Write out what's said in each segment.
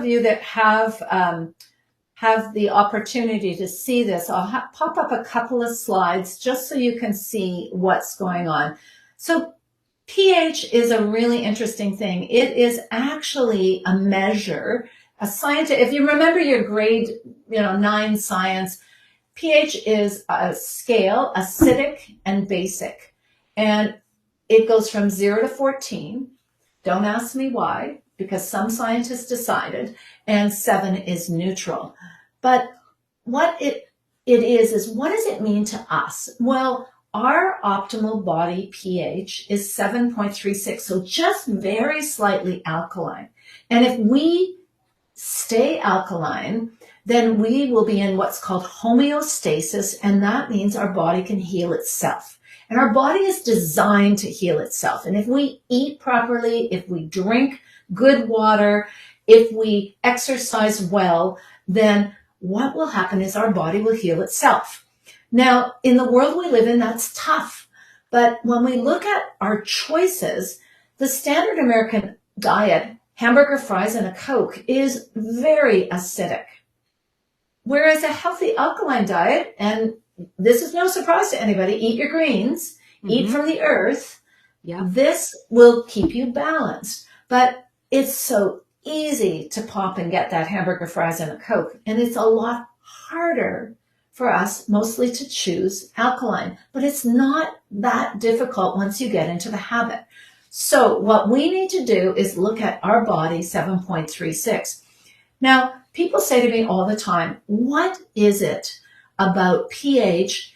of you that have the opportunity to see this, I'll pop up a couple of slides just so you can see what's going on. So pH is a really interesting thing. It is actually a measure, a science. If you remember your grade, 9 science, pH is a scale, acidic and basic, and it goes from 0 to 14. Don't ask me why, because some scientists decided, and 7 is neutral. But what it is what does it mean to us? Well, our optimal body pH is 7.36, so just very slightly alkaline. And if we stay alkaline, then we will be in what's called homeostasis, and that means our body can heal itself. And our body is designed to heal itself. And if we eat properly, if we drink good water, if we exercise well, then what will happen is our body will heal itself. Now, in the world we live in, that's tough. But when we look at our choices, the standard American diet, hamburger, fries, and a Coke, is very acidic. Whereas a healthy alkaline diet, and this is no surprise to anybody, eat your greens, eat from the earth, this will keep you balanced. But it's so easy to pop and get that hamburger, fries, and a Coke. And it's a lot harder for us mostly to choose alkaline. But it's not that difficult once you get into the habit. So what we need to do is look at our body, 7.36. Now, people say to me all the time, what is it about pH?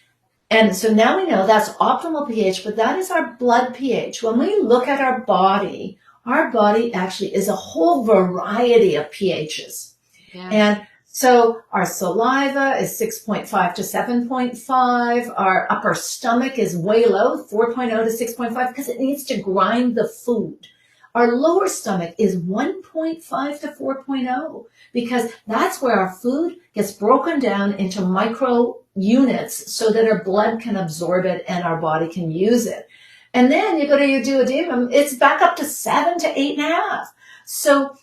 And so now we know that's optimal pH, but that is our blood pH. When we look at our body actually is a whole variety of pHs. Yeah. And so our saliva is 6.5 to 7.5. Our upper stomach is way low, 4.0 to 6.5, because it needs to grind the food. Our lower stomach is 1.5 to 4.0, because that's where our food gets broken down into micro units so that our blood can absorb it and our body can use it. And then you go to your duodenum, it's back up to 7 to 8.5. So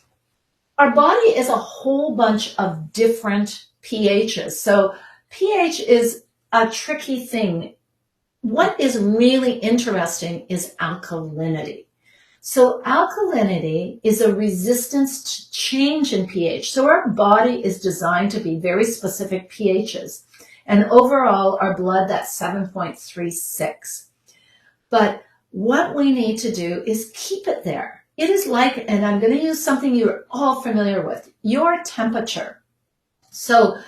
our body is a whole bunch of different pHs. So pH is a tricky thing. What is really interesting is alkalinity. So alkalinity is a resistance to change in pH. So our body is designed to be very specific pHs. And overall, our blood, that's 7.36. But what we need to do is keep it there. It is like, and I'm going to use something you're all familiar with, your temperature. So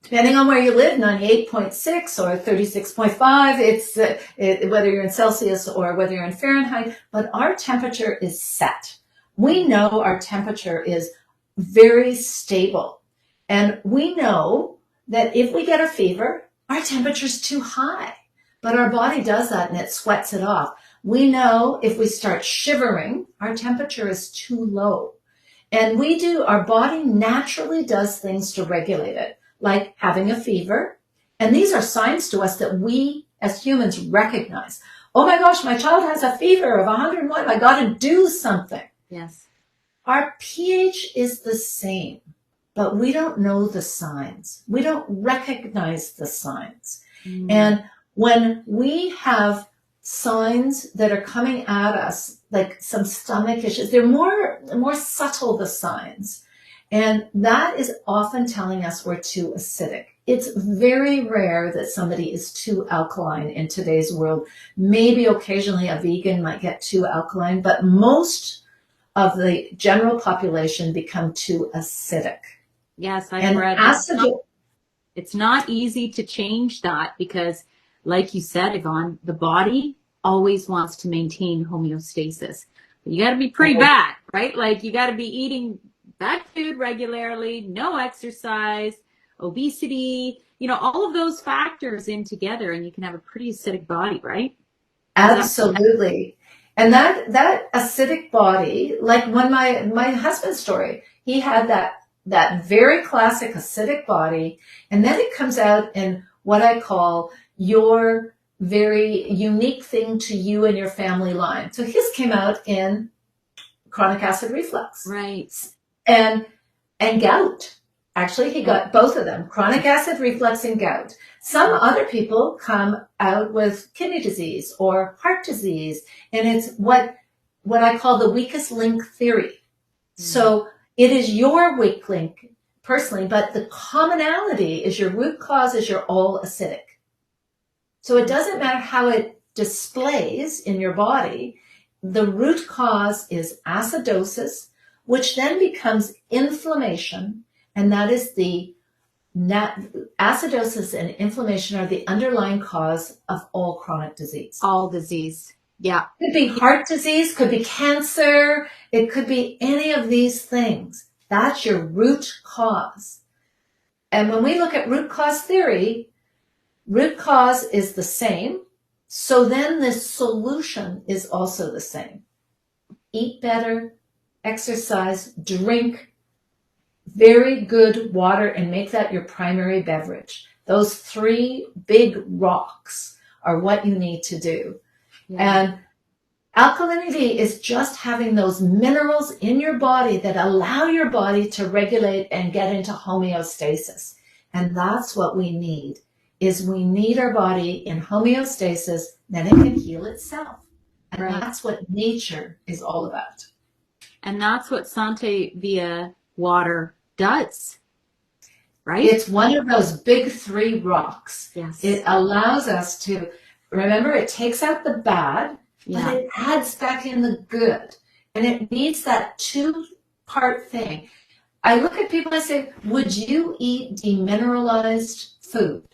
depending on where you live, 98.6 or 36.5, it's whether you're in Celsius or whether you're in Fahrenheit, but our temperature is set. We know our temperature is very stable. And we know that if we get a fever, our temperature is too high. But our body does that and it sweats it off. We know if we start shivering, our temperature is too low. And our body naturally does things to regulate it, like having a fever. And these are signs to us that we as humans recognize. Oh my gosh, my child has a fever of 101. I got to do something. Yes. Our pH is the same, but we don't know the signs. We don't recognize the signs. And when we have signs that are coming at us, like some stomach issues, they're more subtle, the signs. And that is often telling us we're too acidic. It's very rare that somebody is too alkaline in today's world. Maybe occasionally a vegan might get too alkaline, but most of the general population become too acidic. Yes, I've read it's not easy to change that because, like you said, Yvonne, the body always wants to maintain homeostasis. But you got to be pretty bad, right? Like you got to be eating bad food regularly, no exercise, obesity, all of those factors in together, and you can have a pretty acidic body, right? Absolutely. And that acidic body, like when my husband's story, he had that very classic acidic body, and then it comes out in what I call your very unique thing to you and your family line. So his came out in chronic acid reflux. Right. And and gout. Actually, he got both of them, chronic acid reflux and gout. Some other people come out with kidney disease or heart disease, and it's what I call the weakest link theory. So it is your weak link personally, but the commonality is your root cause is you're all acidic. So it doesn't matter how it displays in your body. The root cause is acidosis, which then becomes inflammation. And that is acidosis and inflammation are the underlying cause of all chronic disease. All disease. Yeah. Could be heart disease, could be cancer. It could be any of these things. That's your root cause. And when we look at root cause theory, root cause is the same. So then the solution is also the same. Eat better, exercise, drink very good water, and make that your primary beverage. Those 3 big rocks are what you need to do. Yeah. And alkalinity is just having those minerals in your body that allow your body to regulate and get into homeostasis. And that's what we need, is we need our body in homeostasis, then it can heal itself. And that's what nature is all about. And that's what Sante Via water does, right? It's one of those big 3 rocks. Yes. It allows us to, remember, it takes out the bad, but it adds back in the good. And it needs that 2-part thing. I look at people and I say, would you eat demineralized food?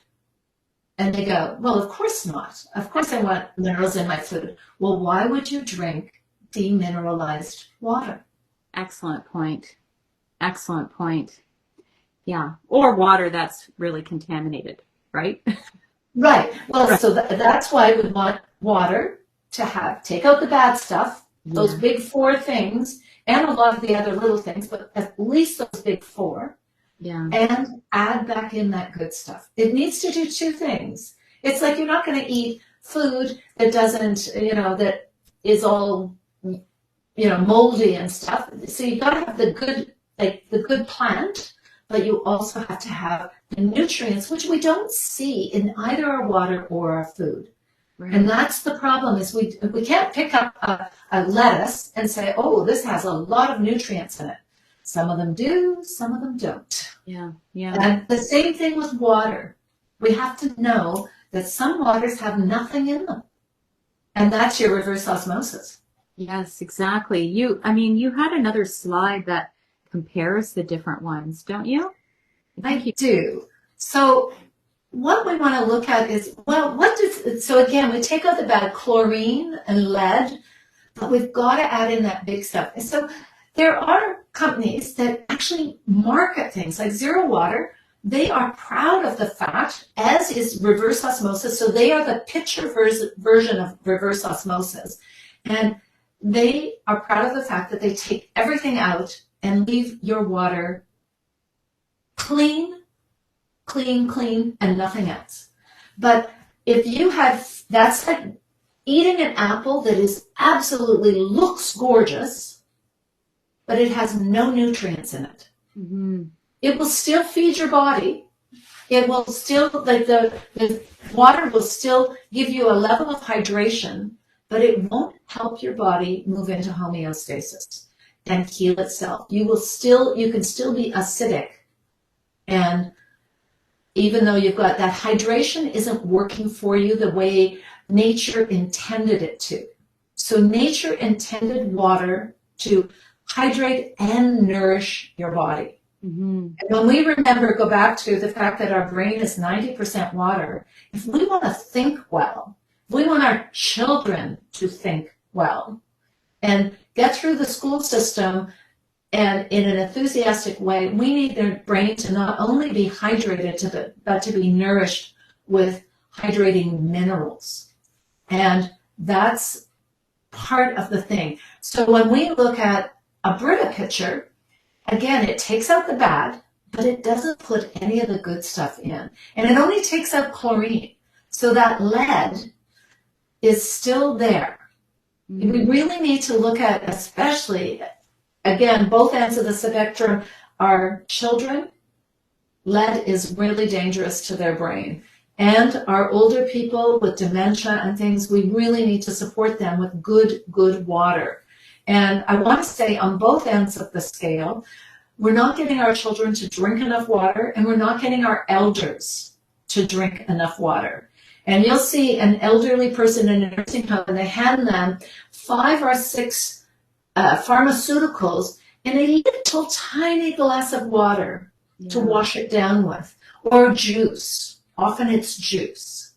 And they go, well, of course not. Of course I want minerals in my food. Well, why would you drink demineralized water? Excellent point. Excellent point. Yeah. Or water that's really contaminated, right? Right. Well, so that's why we want water to take out the bad stuff, those big 4 things, and a lot of the other little things, but at least those big 4. Yeah. And add back in that good stuff. It needs to do 2 things. It's like you're not going to eat food that doesn't, that is all, moldy and stuff. So you've got to have the good plant, but you also have to have the nutrients, which we don't see in either our water or our food. Right. And that's the problem, is we can't pick up a lettuce and say, oh, this has a lot of nutrients in it. Some of them do, some of them don't. Yeah, yeah. And the same thing with water. We have to know that some waters have nothing in them. And that's your reverse osmosis. Yes, exactly. You had another slide that compares the different ones, don't you? I do. So what we want to look at is, so again, we take out the bad chlorine and lead, but we've got to add in that big stuff. And so there are companies that actually market things like Zero Water. They are proud of the fact, as is reverse osmosis. So they are the picture version of reverse osmosis. And they are proud of the fact that they take everything out and leave your water clean, and nothing else. But if you that's like eating an apple that is absolutely looks gorgeous, but it has no nutrients in it. Mm-hmm. It will still feed your body. It will still, the water will still give you a level of hydration, but it won't help your body move into homeostasis and heal itself. You can still be acidic. And even though you've got that, hydration isn't working for you the way nature intended it to. So nature intended water to hydrate and nourish your body. Mm-hmm. And when we go back to the fact that our brain is 90% water, if we want to think well, if we want our children to think well and get through the school system and in an enthusiastic way, we need their brain to not only be hydrated, but to be nourished with hydrating minerals. And that's part of the thing. So when we look at a Brita pitcher, again, it takes out the bad, but it doesn't put any of the good stuff in. And it only takes out chlorine. So that lead is still there. Mm-hmm. We really need to look at, especially, again, both ends of the spectrum our children, lead is really dangerous to their brain. And our older people with dementia and things, we really need to support them with good water. And I want to say on both ends of the scale, we're not getting our children to drink enough water, and we're not getting our elders to drink enough water. And you'll see an elderly person in a nursing home, and they hand them 5 or 6 pharmaceuticals in a little tiny glass of water to wash it down with, or juice. Often it's juice.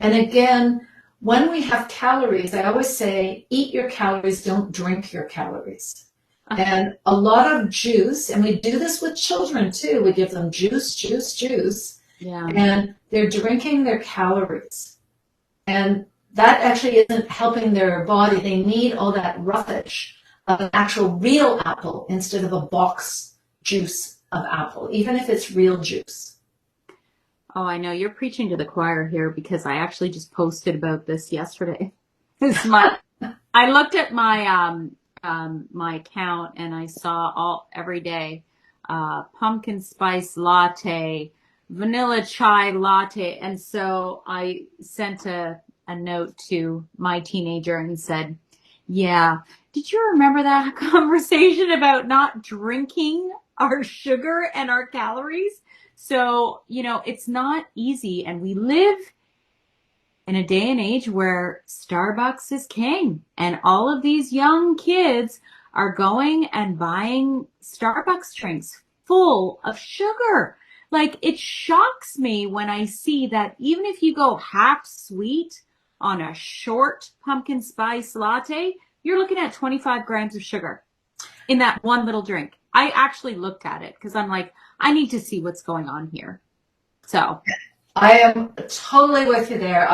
And again, when we have calories, I always say, eat your calories, don't drink your calories. And a lot of juice, and we do this with children too, we give them juice, and they're drinking their calories. And that actually isn't helping their body. They need all that roughage of an actual real apple instead of a box juice of apple, even if it's real juice. Oh, I know you're preaching to the choir here, because I actually just posted about this yesterday. I looked at my my account, and I saw every day pumpkin spice latte, vanilla chai latte, and so I sent a note to my teenager and said, "Yeah, did you remember that conversation about not drinking our sugar and our calories?" So, it's not easy, and we live in a day and age where Starbucks is king, and all of these young kids are going and buying Starbucks drinks full of sugar. Like, it shocks me when I see that even if you go half sweet on a short pumpkin spice latte, you're looking at 25 grams of sugar in that one little drink. I actually looked at it because I'm like, I need to see what's going on here. So I am totally with you there.